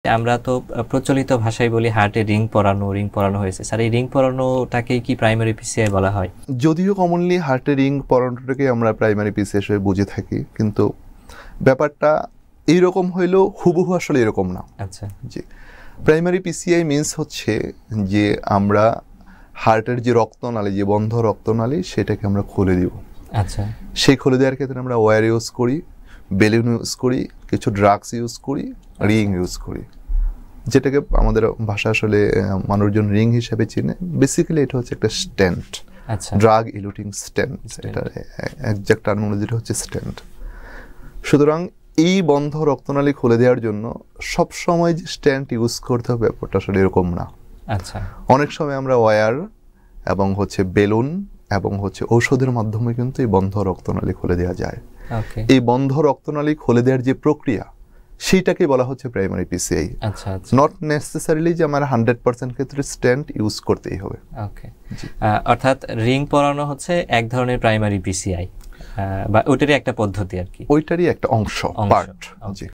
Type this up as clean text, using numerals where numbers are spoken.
আমরা তো প্রচলিত ভাষায় বলি হার্টে রিং পরানো হয়েছে স্যার, এই রিং পরানোটাকেই কি প্রাইমারি পিসিআই বলা হয়? যদিও কমনলি হার্টে রিং পরানোটাকে আমরা প্রাইমারি পিসিআই হিসেবে বুঝে থাকি, কিন্তু ব্যাপারটা এইরকম হইলেও হুবহু আসলে এরকম না। আচ্ছা, জি, প্রাইমারি পিসিআই মিনস হচ্ছে যে আমরা হার্টের যে রক্তনালী, যে বন্ধ রক্তনালী, সেটাকে আমরা খুলে দিব। আচ্ছা, সেই খুলে দেওয়ার ক্ষেত্রে আমরা ওয়্যার ইউজ করি, বেলুন ইউজ করি, কিছু ড্রাগস ইউজ করি, রিং ইউজ করি, যেটাকে আমাদের ভাষা আসলে মানুষজন রিং হিসেবে চিনে। বেসিক্যালি এটা হচ্ছে একটা স্ট্যান্ট, আচ্ছা, ড্রাগ ইলুটিং স্ট্যান্ট। এটা একজ্যাক্ট টার্মিনোলজিটা হচ্ছে স্ট্যান্ট। সুতরাং এই বন্ধ রক্তনালী খুলে দেওয়ার জন্য সবসময় যে স্ট্যান্ট ইউজ করতে হবে ব্যাপারটা আসলে এরকম না। আচ্ছা, অনেক সময় আমরা ওয়্যার এবং বেলুন এবং ঔষধের মাধ্যমে কিন্তু এই বন্ধ রক্তনালী খুলে দেওয়া যায়। ওকে, এই বন্ধ রক্তনালী খুলে দেওয়ার যে প্রক্রিয়া, সেইটাকে বলা হচ্ছে প্রাইমারি পিসিআই। আচ্ছা, আচ্ছা, নট নেসেসারিলি যে আমার 100% ক্ষেত্রে স্ট্যান্ট ইউজ করতেই হবে। ওকে। অর্থাৎ রিং পরানো হচ্ছে এক ধরনের প্রাইমারি পিসিআই, বা ওইটারই একটা পদ্ধতি আর কি, ওইটারই একটা অংশ, পার্ট। জি।